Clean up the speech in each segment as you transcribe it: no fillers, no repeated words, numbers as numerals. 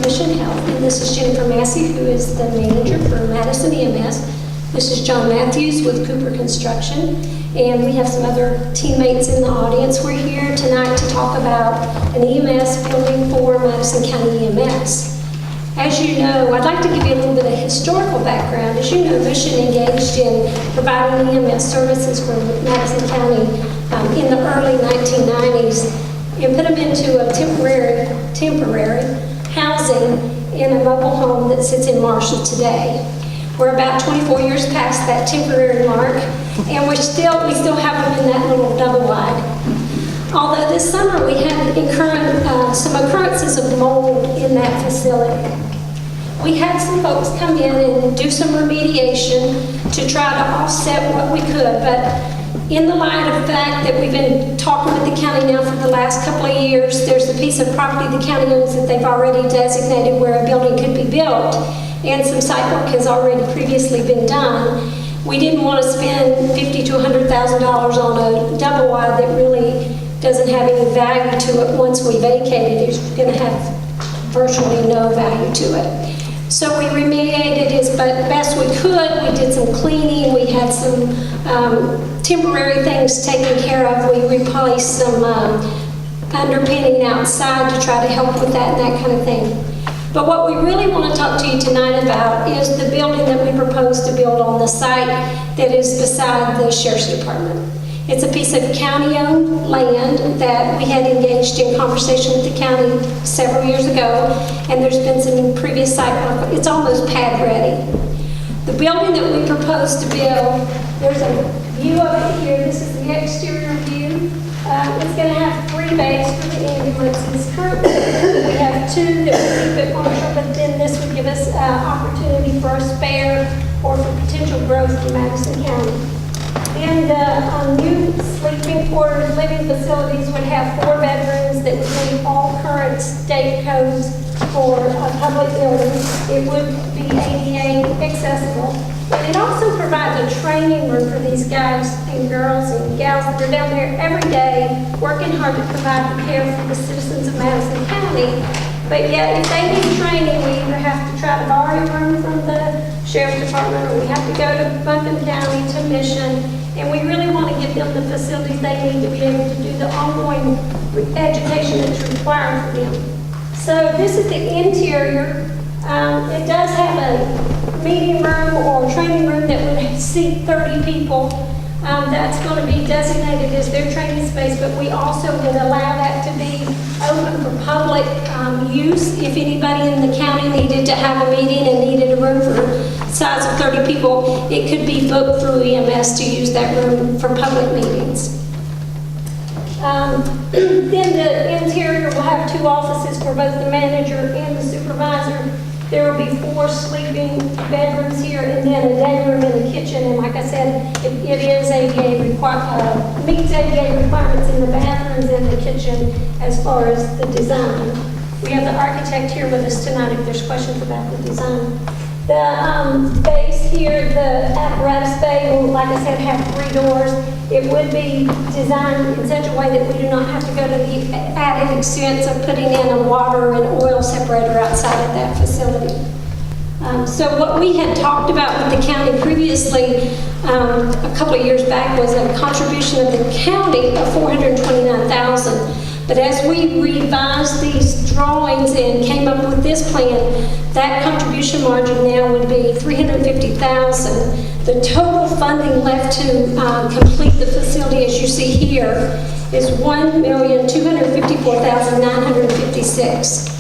Mission Health, and this is Jennifer Massey, who is the manager for Madison EMS. This is John Matthews with Cooper Construction, and we have some other teammates in the audience. We're here tonight to talk about an EMS building for Madison County EMS. As you know, I'd like to give you a little bit of historical background. As you know, Mission engaged in providing EMS services for Madison County in the early 1990s and put them into a temporary housing in a mobile home that sits in Marshall today. We're about 24 years past that temporary mark, and we still have them in that little double wide. Although this summer we had some occurrences of mold in that facility. We had some folks come in and do some remediation to try to offset what we could, but in the light of the fact that we've been talking with the county now for the last couple of years, there's a piece of property the county owns that they've already designated where a building could be built, and some site work has already previously been done. We didn't want to spend $50,000 to $100,000 on a double wide that really doesn't have any value to it. Once we vacate it, it's going to have virtually no value to it. So we remediated as best we could. We did some cleaning. We had some temporary things taken care of. We replaced some underpinning outside to try to help with that and that kind of thing. But what we really want to talk to you tonight about is the building that we propose to build on the site that is beside the Sheriff's Department. It's a piece of county-owned land that we had engaged in conversation with the county several years ago, and there's been some previous site work. It's almost pad ready. The building that we propose to build, there's a view of it here. This is the exterior view. It's going to have 3 bays for the ambulances. Currently, we have 2 that we keep at Marshall, but then this would give us opportunity for a spare or for potential growth in Madison County. And new sleeping quarters, living facilities would have 4 bedrooms that would meet all current state codes for public buildings. It would be ADA accessible. And it also provides a training room for these guys and girls and gals that are down there every day working hard to provide the care for the citizens of Madison County. But yet, if they need training, we either have to try to borrow a room from the Sheriff's Department, or we have to go to Buncombe County to Mission, and we really want to give them the facilities they need to be able to do the ongoing education that's required for them. So this is the interior. It does have a meeting room or training room that would seat 30 people. That's going to be designated as their training space, but we also would allow that to be open for public use. If anybody in the county needed to have a meeting and needed a room for size of 30 people, it could be booked through EMS to use that room for public meetings. Then the interior will have 2 offices for both the manager and the supervisor. There will be 4 sleeping bedrooms here, and then a day room and a kitchen. And like I said, it is meets ADA requirements in the bathrooms and the kitchen as far as the design. We have the architect here with us tonight if there's questions about the design. The base here, the apparatus bay, will, like I said, have 3 doors. It would be designed in such a way that we do not have to go to the added expense of putting in a water and oil separator outside of that facility. So what we had talked about with the county previously, a couple of years back, was a contribution of the county of $429,000. But as we revised these drawings and came up with this plan, that contribution margin now would be $350,000. The total funding left to complete the facility, as you see here, is $1,254,956.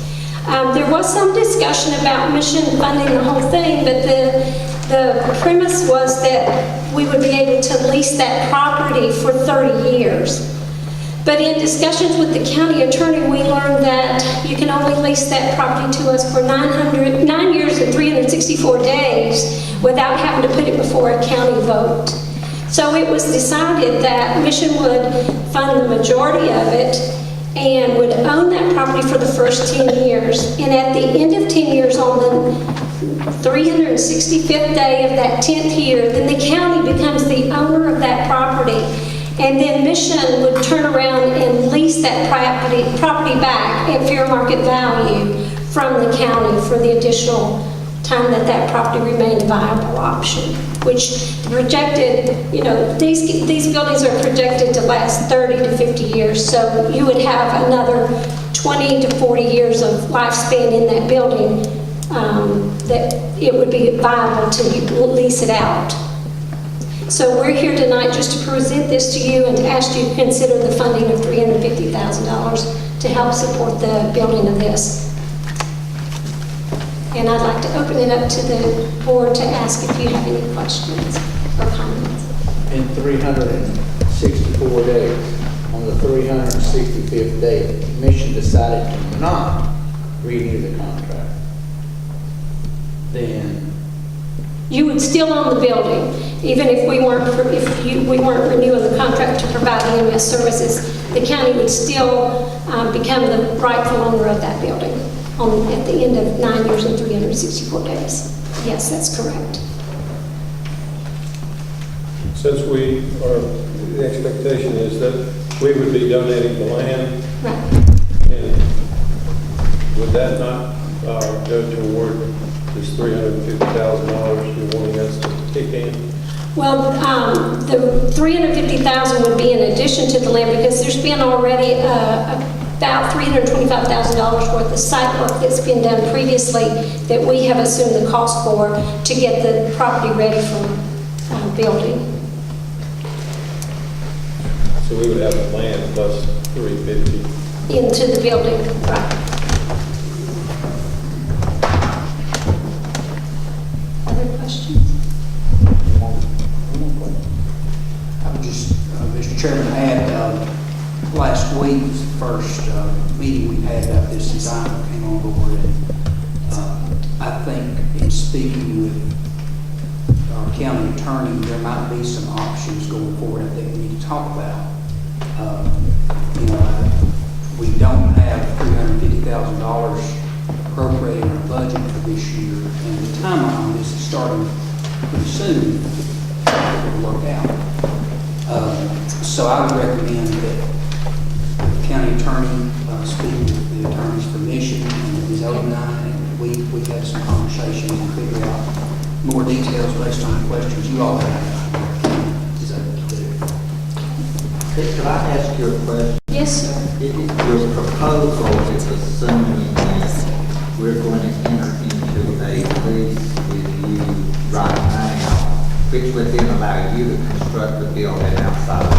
There was some discussion about Mission funding the whole thing, but the premise was that we would be able to lease that property for 30 years. But in discussions with the county attorney, we learned that you can only lease that property to us for 9 years and 364 days without having to put it before a county vote. So it was decided that Mission would fund the majority of it and would own that property for the first 10 years. And at the end of 10 years, on the 365th day of that 10th year, then the county becomes the owner of that property. And then Mission would turn around and lease that property back at fair market value from the county for the additional time that that property remained a viable option, which the projected, these buildings are projected to last 30 to 50 years, so you would have another 20 to 40 years of lifespan in that building, that it would be viable to lease it out. So we're here tonight just to present this to you and to ask you to consider the funding of $350,000 to help support the building of this. And I'd like to open it up to the board to ask if you have any questions or comments. In 364 days, on the 365th day, the commission decided to not renew the contract. Then You would still own the building, even if we weren't renewing the contract to provide EMS services. The county would still become the rightful owner of that building at the end of 9 years and 364 days. Yes, that's correct. Since the expectation is that we would be donating the land, Right. and would that not go toward this $350,000 you're wanting us to kick in? Well, the $350,000 would be in addition to the land, because there's been already about $325,000 worth of site work that's been done previously that we have assumed the cost for to get the property ready for building. So we would have the land plus 350. Into the building, right. Other questions? I'm just, Mr. Chairman, I had last week's first meeting we had about this design came on board, and I think in speaking with our county attorney, there might be some options going forward I think we need to talk about. We don't have $350,000 appropriated in our budget for this year, and the timeline on this is starting pretty soon to work out. So I would recommend that the county attorney speak with the attorney's permission and with his open eye, and we have some conversations and figure out more details based on the questions you all have. Is that what you do? Could I ask you a question? Yes, sir. Your proposal is assuming that we're going to enter into a lease with you right now, which would then allow you to construct the building outside of the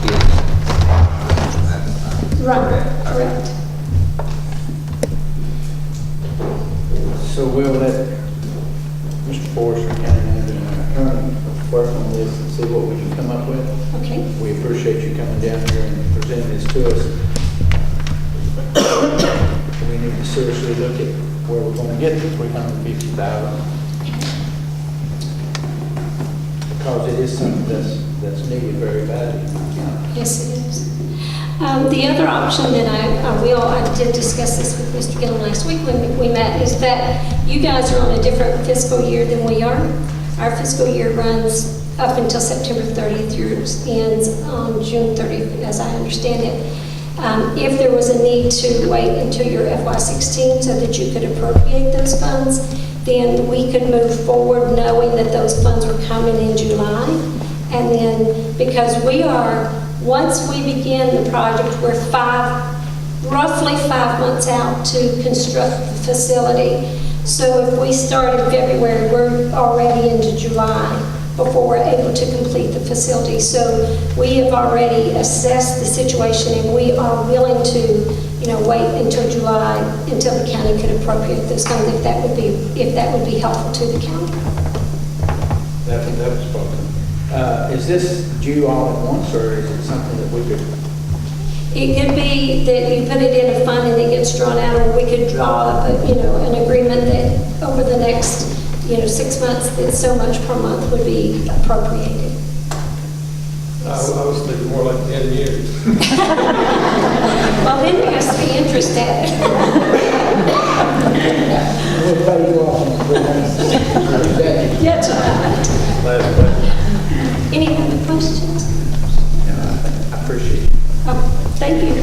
building. Right, correct. So we'll let Mr. Forrester, county manager, and our attorney work on this and see what we can come up with. Okay. We appreciate you coming down here and presenting this to us. We need to seriously look at where we're going to get the $350,000, because it is something that's needed very badly. Yes, it is. The other option that I did discuss this with Mr. Gillum last week when we met, is that you guys are on a different fiscal year than we are. Our fiscal year runs up until September 30th, yours ends on June 30th, as I understand it. If there was a need to wait until your FY16 so that you could appropriate those funds, then we could move forward knowing that those funds were coming in July. And then, because once we begin the project, we're roughly 5 months out to construct the facility. So if we start in February, we're already into July before we're able to complete the facility. So we have already assessed the situation, and we are willing to, wait until July until the county could appropriate those funds if that would be helpful to the county. That was spoken. Is this due all at once, or is it something that we could? It could be that you put it in a fund and it gets drawn out, or we could draw up, an agreement that over the next, 6 months, that so much per month would be appropriated. I was thinking more like 10 years. Well, then there has to be interest added. We'll pay you off on the That's right. Last question. Any other questions? I appreciate it. Oh, thank you.